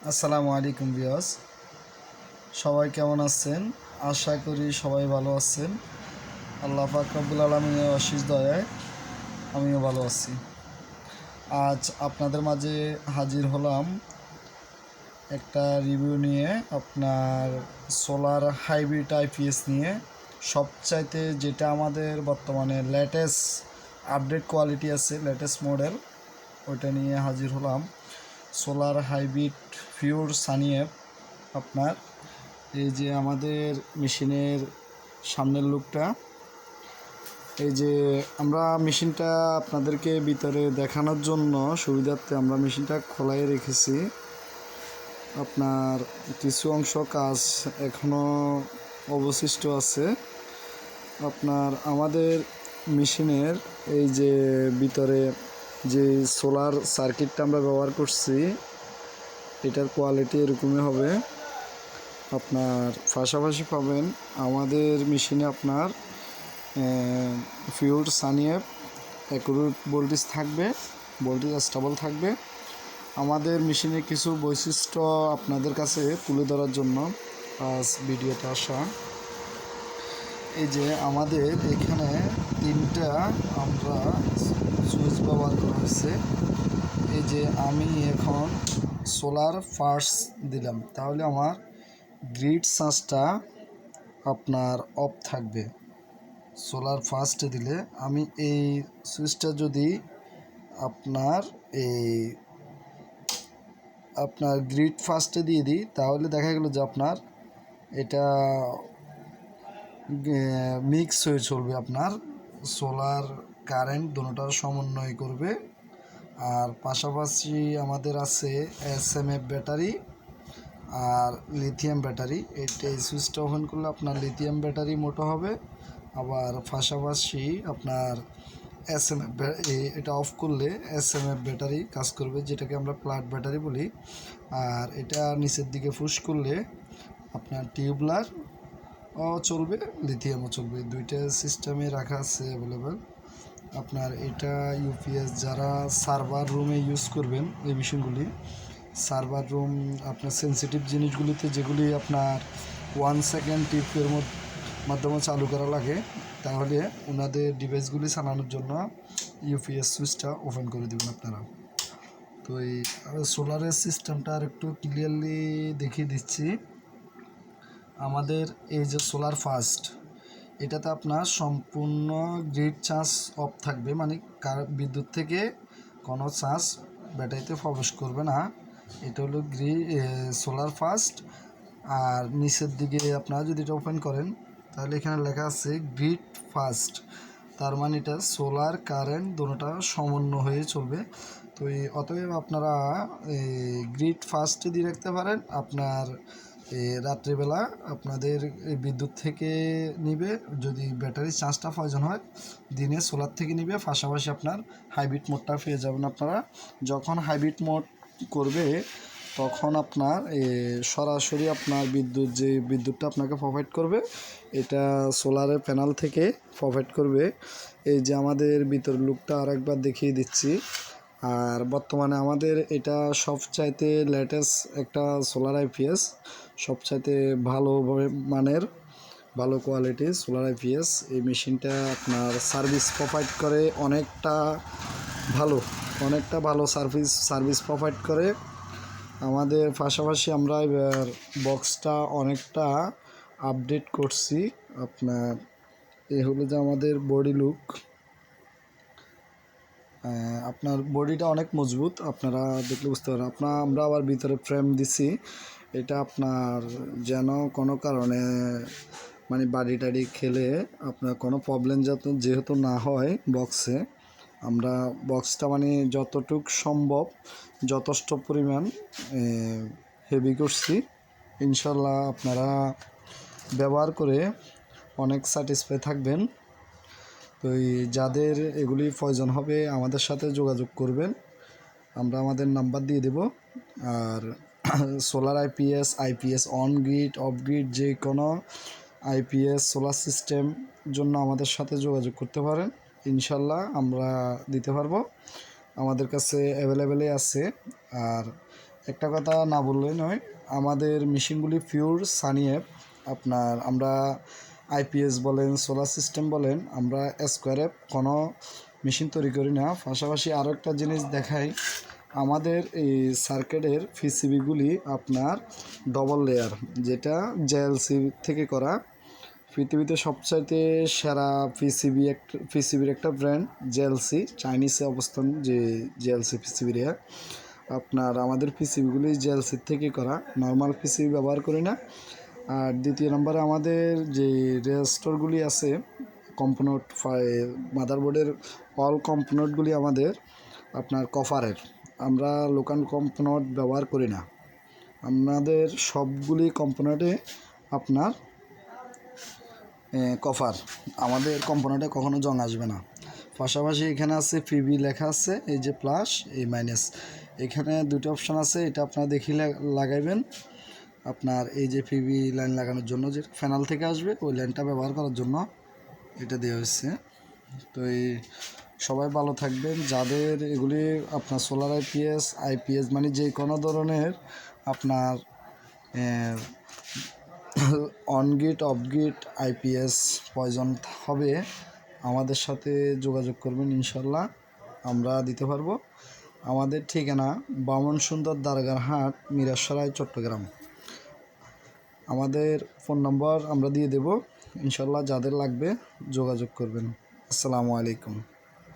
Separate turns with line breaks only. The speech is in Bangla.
আসসালামু আলাইকুম ভিউয়ার্স, সবাই কেমন আছেন? আশা করি সবাই ভালো আছেন। আল্লাহ পাক রব্বুল আলামিনের অশেষ দয়ায় আমিও ভালো আছি। আজ আপনাদের মাঝে হাজির হলাম একটা রিভিউ নিয়ে, আপনার সোলার হাইব্রিড আইপিএস নিয়ে। সবচাইতে যেটা আমাদের বর্তমানে লেটেস্ট আপডেট কোয়ালিটি আছে, লেটেস্ট মডেল, ওইটা নিয়ে হাজির হলাম। Solar hybrid pure sine wave. আপনার এই যে আমাদের মেশিনের সামনের লুকটা, এই যে আমরা মেশিনটা আপনাদেরকে ভিতরে দেখানোর জন্য সুবিধার্থে আমরা মেশিনটা খোলাই রেখেছি। আপনার কিছু অংশ কাজ এখনও অবশিষ্ট আছে। আপনার আমাদের মেশিনের এই যে ভিতরে যে সোলার সার্কিটটা আমরা ব্যবহার করছি, এটার কোয়ালিটি এরকমই হবে। আপনার পাশাপাশি পাবেন আমাদের মেশিনে আপনার পিওর সানিয়েপ অ্যাকুরেট ভোল্টেজ থাকবে, ভোল্টেজ স্টেবল থাকবে। আমাদের মেশিনের কিছু বৈশিষ্ট্য আপনাদের কাছে তুলে ধরার জন্য আজ ভিডিওতে আসা। এই যে আমাদের এখানে তিনটা আমরা সুইচ ব্যবহার করা হয়েছে। এই যে আমি এখন সোলার ফার্স্ট দিলাম, তাহলে আমার গ্রিড চার্জটা আপনার অফ থাকবে। সোলার ফার্স্টে দিলে আমি এই সুইচটা যদি আপনার গ্রিড ফার্স্টে দিয়ে দিই, তাহলে দেখা গেল যে আপনার এটা মিক্স হয়ে চলবে। আপনার সোলার কারেন্ট দুটোটার সমন্বয় করবে। আর পাশাপাশি আমাদের আছে এসএমএফ ব্যাটারি আর লিথিয়াম ব্যাটারি। এই সুইচটা ওপেন করলে আপনার লিথিয়াম ব্যাটারি মোটো হবে, আবার পাশাপাশি আপনার এসএমএফ এটা অফ করলে এসএমএফ ব্যাটারি কাজ করবে, যেটাকে আমরা প্লাট ব্যাটারি বলি। আর এটা নিচের দিকে পুশ করলে আপনার টিউবলার ও চলবে, লিথিয়ামও চলবে, দুইটা সিস্টেমে রাখা আছে অ্যাভেলেবেল। আপনার এটা ইউপিএস যারা সার্ভার রুমে ইউজ করবেন, এই মেশিনগুলি সার্ভার রুম আপনার সেন্সিটিভ জিনিসগুলিতে, যেগুলি আপনার 1 সেকেন্ড টিপের মাধ্যমে চালু করা লাগে, তাহলে ওনাদের ডিভাইসগুলি চালানোর জন্য ইউপিএস সুইচটা ওপেন করে দেবেন আপনারা। তো এই সোলারের সিস্টেমটা আর একটু ক্লিয়ারলি দেখিয়ে দিচ্ছি। আমাদের এই যে সোলার ফার্স্ট, এটাতে আপনার সম্পূর্ণ গ্রিড চার্জ অফ থাকবে, মানে বিদ্যুৎ থেকে কোনো চার্জ ব্যাটারিতে প্রবেশ করবে না। এটা হলো সোলার ফার্স্ট। আর নিচের দিকে আপনারা যদি এটা ওপেন করেন, তাহলে এখানে লেখা আছে গ্রিড ফার্স্ট। তার মানে এটা সোলার কারেন্ট দুটোটা সমন্বয় হয়ে চলবে। তো অতএব আপনারা গ্রিড ফার্স্টে দিয়ে রাখতে পারেন। আপনার রাত্রিবেলা আপনাদের বিদ্যুৎ থেকে নিবে, যদি ব্যাটারি চার্জটা প্রয়োজন হয় দিনে সোলার থেকে নিবে। পাশাপাশি আপনার হাইব্রিড মোডটা পেয়ে যাবেন আপনারা। যখন হাইব্রিড মোড করবে, তখন আপনার সরাসরি আপনার যে বিদ্যুৎটা আপনাকে প্রোভাইড করবে, এটা সোলারের প্যানেল থেকে প্রোভাইড করবে। এই যে আমাদের ভিতর লুকটা আর একবার দেখিয়ে দিচ্ছি। আর বর্তমানে আমাদের এটা সবচাইতে লেটেস্ট একটা সোলার আইপিএস, সবচাইতে ভালোভাবে মানের, ভালো কোয়ালিটির সোলার আইপিএস। এই মেশিনটা আপনার সার্ভিস প্রোভাইড করে অনেকটা ভালো সার্ভিস প্রোভাইড করে আমাদের। পাশাপাশি আমরা এবার বক্সটা অনেকটা আপডেট করছি। আপনার এই হলো যে আমাদের বডি লুক। আপনার বডিটা অনেক মজবুত, আপনারা দেখলে বুঝতে পারেন। আমরা আবার ভিতরে ফ্রেম দিছি, এটা আপনার যেন কোনো কারণে মানে বাড়ি টাড়ি খেলে আপনার কোনো প্রবলেম যেহেতু না হয় বক্সে, আমরা বক্সটা মানে যতটুক সম্ভব যথেষ্ট পরিমাণ হেভি করছি। ইনশাল্লাহ আপনারা ব্যবহার করে অনেক স্যাটিসফাই থাকবেন। তো যাদের এগুলি প্রয়োজন হবে আমাদের সাথে যোগাযোগ করবেন, আমরা আমাদের নাম্বার দিয়ে দেব। আর solar IPS on grid off grid যে কোনো আইপিএস সোলার সিস্টেম জন্য আমাদের সাথে যোগাযোগ করতে পারেন, ইনশাল্লাহ আমরা দিতে পারবো। আমাদের কাছে অ্যাভেলেবেলই আছে। আর একটা কথা না বললেই নয়, আমাদের মেশিনগুলি পিওর সানি অ্যাপ। আপনার আমরা আইপিএস বলেন, সোলার সিস্টেম বলেন, আমরা স্কোয়ার অ্যাপ কোনো মেশিন তৈরি করি না। পাশাপাশি আরও একটা জিনিস দেখাই, আমাদের এই সার্কিটের পিসিবিগুলি আপনার ডবল লেয়ার, যেটা জেএলসি থেকে করা। পৃথিবীতে সবচাইতে সেরা পিসিবির একটা ব্র্যান্ড জেএলসি, চাইনিজে অবস্থান যে জেএলসি পিসিবির। আপনার আমাদের পিসিবিগুলি জেএলসির থেকে করা, নর্মাল পিসিবি ব্যবহার করি না। আর দ্বিতীয় নম্বরে আমাদের যে রেজিস্টরগুলি আছে, কম্পোনেন্ট মাদারবোর্ডের অল কম্পোনেন্টগুলি আমাদের আপনার কপারের। আমরা লোকাল কম্পোনেন্ট ব্যবহার করি না। আমাদের সবগুলি কম্পোনেন্টে আপনার কপার, আমাদের কম্পোনেন্টে কখনো জং আসবে না। পাশাপাশি এখানে আছে পিবি লেখা আছে, এই যে প্লাস এই মাইনাস, এখানে দুটো অপশান আছে, এটা আপনারা দেখি লাগাইবেন। আপনার এই যে পিবি লাইন লাগানোর জন্য যে ফ্যানাল থেকে আসবে, ওই লাইনটা ব্যবহার করার জন্য এটা দেওয়া হয়েছে। তো এই সবাই ভালো থাকবেন। যাদের এগুলি আপনার সোলার আইপিএস মানে যে কোনো ধরনের আপনার অন গিট অফ গিট আইপিএস প্রয়োজন হবে, আমাদের সাথে যোগাযোগ করবেন, ইনশাল্লাহ আমরা দিতে পারবো। আমাদের ঠিকানা বামন সুন্দর দারগার হাট, মিরাসরাই, চট্টগ্রাম। আমাদের ফোন নম্বর আমরা দিয়ে দেব, ইনশাল্লাহ যাদের লাগবে যোগাযোগ করবেন। আসসালামু আলাইকুম।